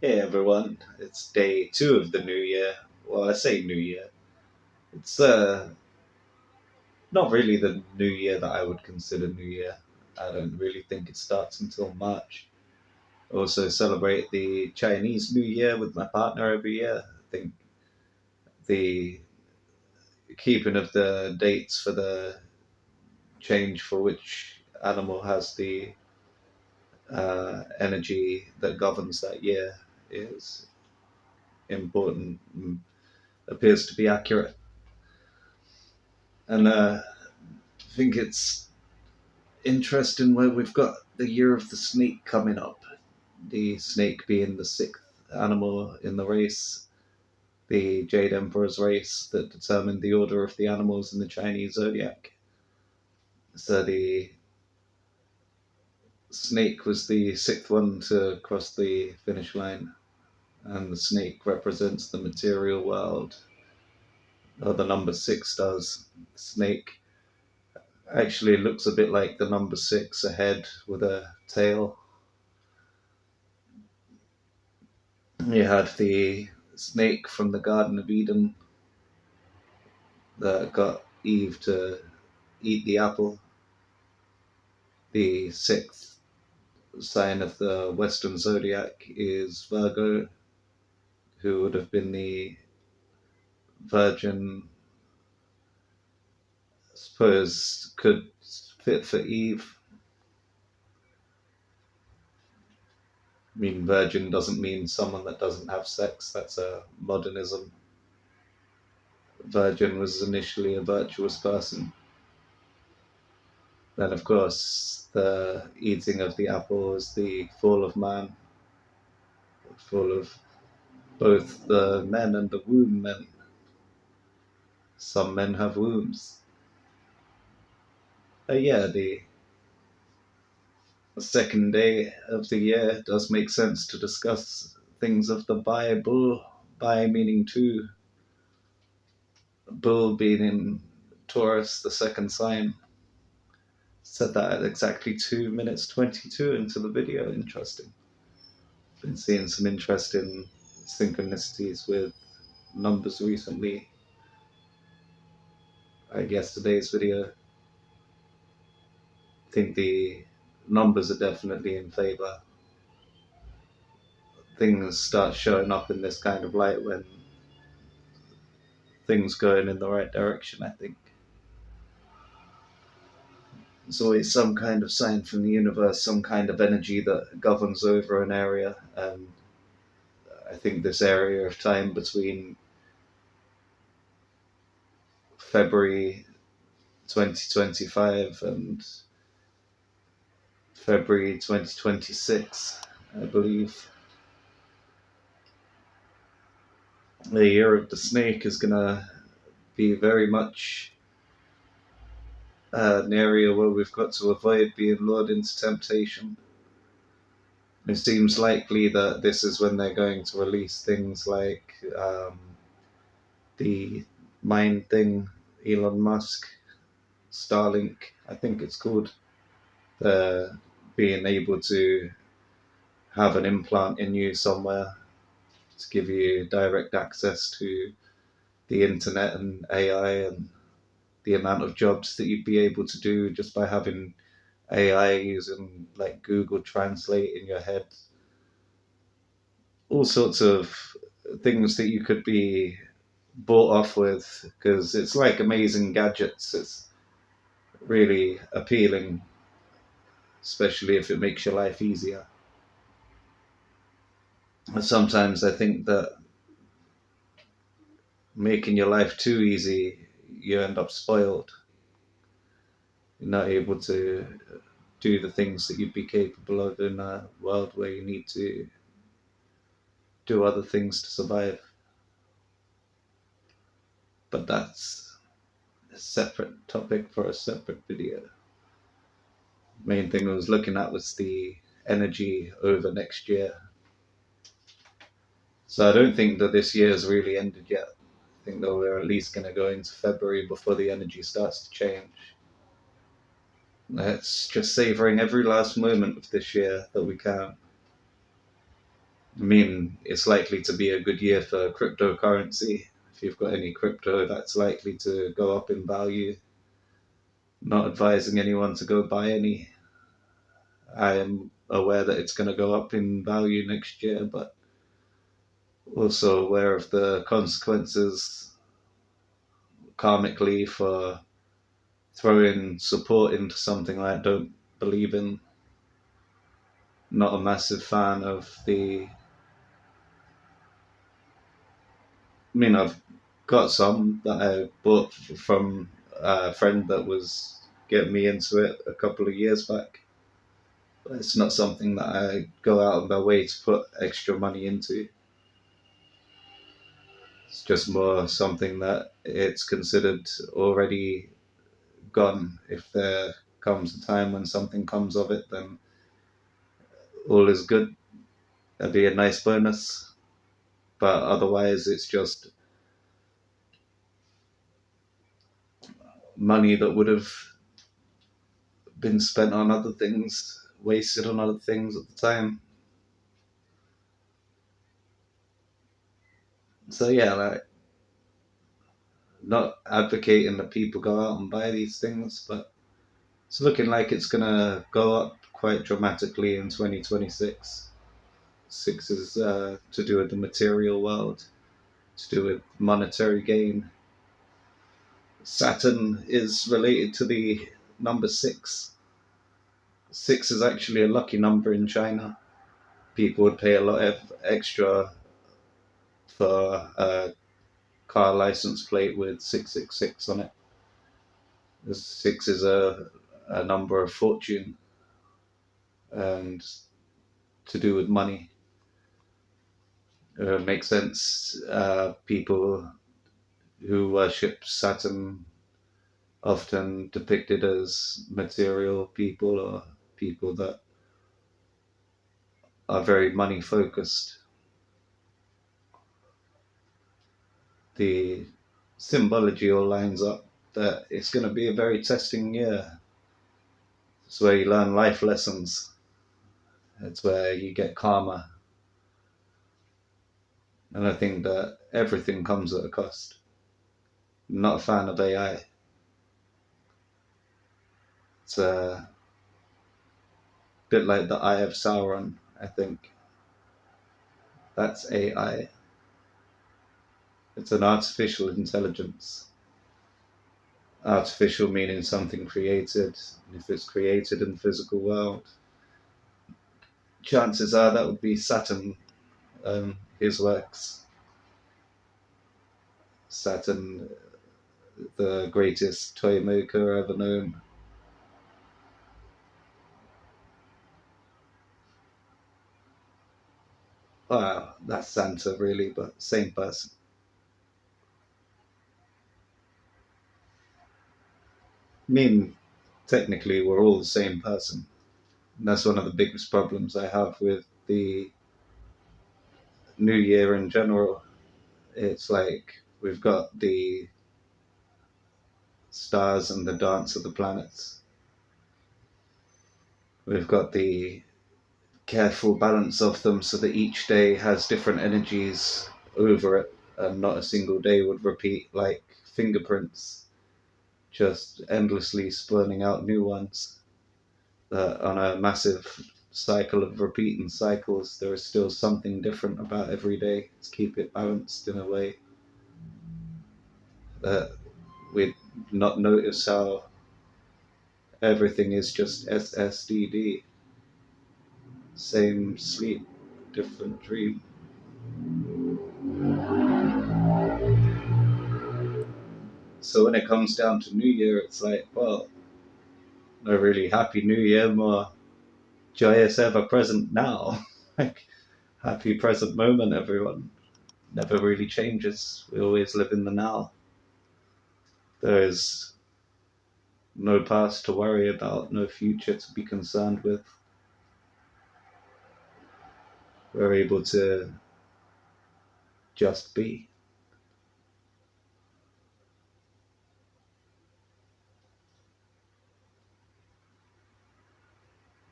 Hey everyone, it's day two of the new year. Well, I say new year. It's not really the new year that I would consider new year. I don't really think it starts until March. I also celebrate the Chinese New Year with my partner every year. I think the keeping of the dates for the change for which animal has the energy that governs that year is important and appears to be accurate. And I think it's interesting where we've got the year of the snake coming up. The snake being the sixth animal in the race, the Jade Emperor's race that determined the order of the animals in the Chinese zodiac. So the snake was the sixth one to cross the finish line, and the snake represents the material world, or the number six does. The snake actually looks a bit like the number six, a head with a tail. You had the snake from the Garden of Eden that got Eve to eat the apple. The sixth sign of the Western zodiac is Virgo, who would have been the virgin, I suppose, could fit for Eve. I mean, virgin doesn't mean someone that doesn't have sex, that's a modernism. Virgin was initially a virtuous person. Then, of course, the eating of the apple is the fall of man, full of both the men and the womb men. Some men have wombs. Yeah, the second day of the year does make sense to discuss things of the Bible. Bi meaning two, bull being in Taurus, the second sign. Said that at exactly 2 minutes 22 into the video. Interesting. Been seeing some interesting synchronicities with numbers recently. I guess today's video, I think the numbers are definitely in favor. Things start showing up in this kind of light when things going in the right direction, I think. There's always some kind of sign from the universe, some kind of energy that governs over an area. And I think this area of time between February 2025 and February 2026, I believe, the year of the snake is going to be very much an area where we've got to avoid being lured into temptation. It seems likely that this is when they're going to release things like the mind thing, Elon Musk, Starlink, I think it's called. They're being able to have an implant in you somewhere to give you direct access to the internet and AI, and the amount of jobs that you'd be able to do just by having AI using like Google Translate in your head. All sorts of things that you could be bought off with, because it's like amazing gadgets. It's really appealing, especially if it makes your life easier. Sometimes I think that making your life too easy, you end up spoiled. You're not able to do the things that you'd be capable of in a world where you need to do other things to survive. But that's a separate topic for a separate video. Main thing I was looking at was the energy over next year. So I don't think that this year has really ended yet. I think that we're at least going to go into February before the energy starts to change. Let's just savouring every last moment of this year that we can. I mean, it's likely to be a good year for cryptocurrency. If you've got any crypto, that's likely to go up in value. Not advising anyone to go buy any. I am aware that it's going to go up in value next year, but also aware of the consequences karmically for throwing support into something I don't believe in. Not a massive fan of the. I mean, I've got some that I bought from a friend that was getting me into it a couple of years back. But it's not something that I go out of my way to put extra money into. It's just more something that it's considered already gone. If there comes a time when something comes of it, then all is good. That'd be a nice bonus. But otherwise, it's just money that would have been spent on other things, wasted on other things at the time. So yeah, like not advocating that people go out and buy these things, but it's looking like it's gonna go up quite dramatically in 2026. Six is to do with the material world, to do with monetary gain. Saturn is related to the number six. Six is actually a lucky number in China. People would pay a lot of extra for a car license plate with 666 on it. Six is a number of fortune and to do with money. Makes sense. People who worship Saturn often depicted as material people or people that are very money focused. The symbology all lines up that it's going to be a very testing year. It's where you learn life lessons. It's where you get karma. And I think that everything comes at a cost. I'm not a fan of AI. It's a bit like the Eye of Sauron, I think. That's AI. It's an artificial intelligence. Artificial meaning something created. If it's created in the physical world, chances are that would be Saturn, his works. Saturn, the greatest toy maker ever known. Wow, that's Santa really, but same person. I mean, technically, we're all the same person. And that's one of the biggest problems I have with the New Year in general. It's like we've got the stars and the dance of the planets. We've got the careful balance of them so that each day has different energies over it and not a single day would repeat like fingerprints, just endlessly spurning out new ones. On a massive cycle of repeating cycles, there is still something different about every day to keep it balanced in a way that we'd not notice how everything is just SSDD, same sleep, different dream. So when it comes down to New Year, it's like, well, no really happy New Year, more joyous ever present now. Like, happy present moment, everyone. Never really changes. We always live in the now. There is no past to worry about, no future to be concerned with. We're able to just be.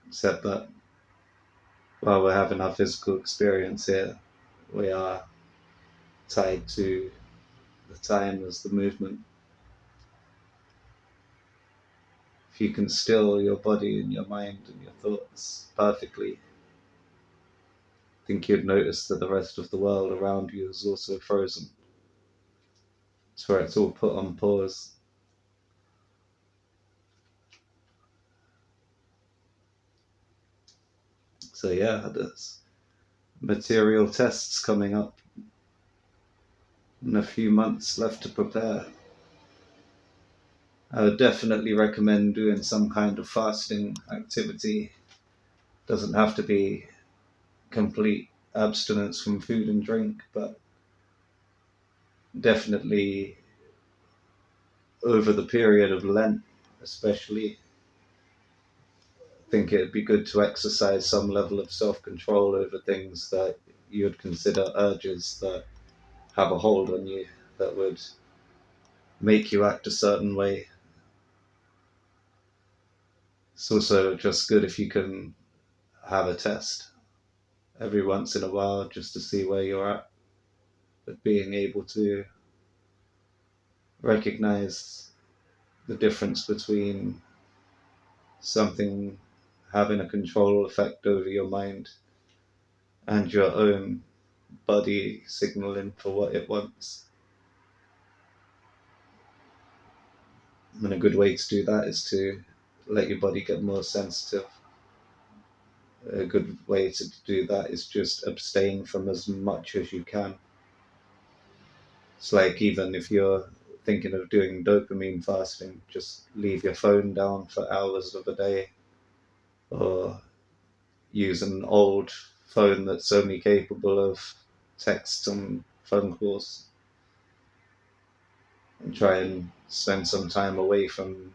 Except that while we're having our physical experience here, we are tied to the time as the movement. If you can still your body and your mind and your thoughts perfectly, I think you'd notice that the rest of the world around you is also frozen. It's where it's all put on pause. So yeah, there's material tests coming up and a few months left to prepare. I would definitely recommend doing some kind of fasting activity. Doesn't have to be complete abstinence from food and drink, but definitely over the period of Lent, especially, I think it'd be good to exercise some level of self control over things that you would consider urges that have a hold on you, that would make you act a certain way. It's also just good if you can have a test every once in a while just to see where you're at, but being able to recognize the difference between something having a control effect over your mind and your own body signaling for what it wants. And a good way to do that is to let your body get more sensitive. A good way to do that is just abstain from as much as you can. It's like even if you're thinking of doing dopamine fasting, just leave your phone down for hours of the day, or use an old phone that's only capable of texts and phone calls, and try and spend some time away from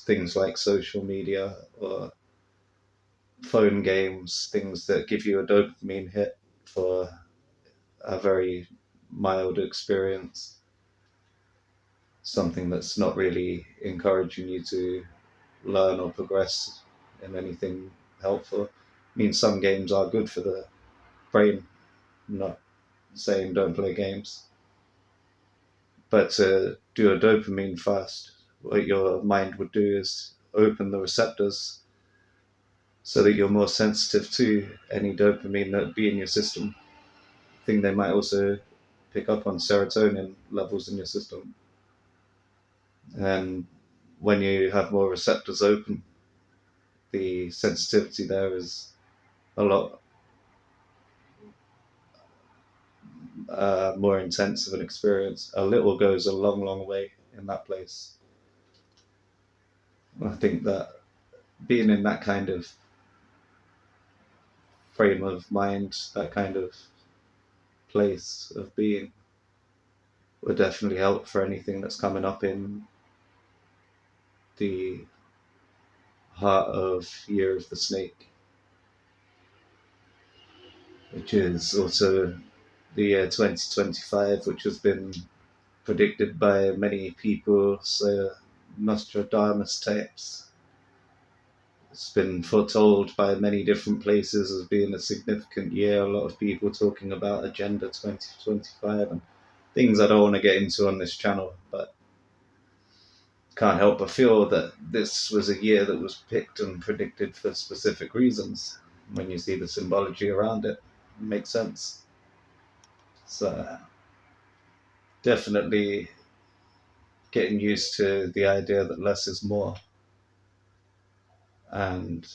things like social media or phone games, things that give you a dopamine hit for a very mild experience, something that's not really encouraging you to learn or progress in anything helpful. I mean, some games are good for the brain. I'm not saying don't play games, but to do a dopamine fast, what your mind would do is open the receptors so that you're more sensitive to any dopamine that would be in your system. I think they might also pick up on serotonin levels in your system. And when you have more receptors open, the sensitivity there is a lot more intense of an experience. A little goes a long, long way in that place. I think that being in that kind of frame of mind, that kind of place of being, would definitely help for anything that's coming up in the heart of Year of the Snake, which is also the year 2025, which has been predicted by many people. So Nostradamus tapes. It's been foretold by many different places as being a significant year. A lot of people talking about Agenda 2025 and things I don't want to get into on this channel, but can't help but feel that this was a year that was picked and predicted for specific reasons. When you see the symbology around it, it makes sense. So definitely getting used to the idea that less is more, and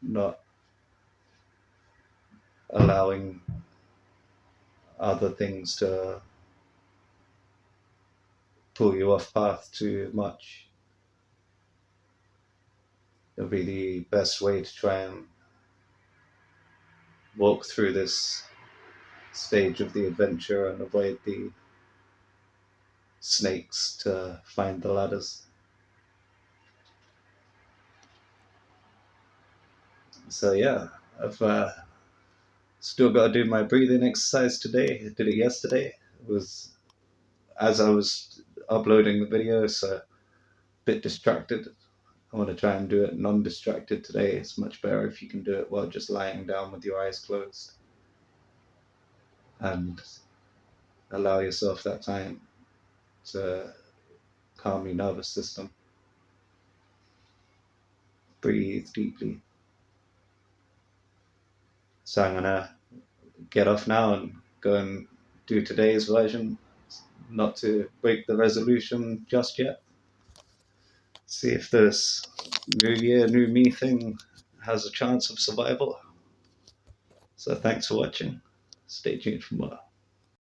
not allowing other things to pull you off path too much. It'll be the best way to try and walk through this stage of the adventure and avoid the snakes to find the ladders. So yeah, I've still got to do my breathing exercise today. I did it yesterday. It was as I was uploading the video, so a bit distracted. I want to try and do it non-distracted today. It's much better if you can do it while just lying down with your eyes closed and allow yourself that time to calm your nervous system. Breathe deeply. So I'm gonna get off now and go and do today's version, not to break the resolution just yet. See if this new year, new me thing has a chance of survival. So thanks for watching. Stay tuned for more.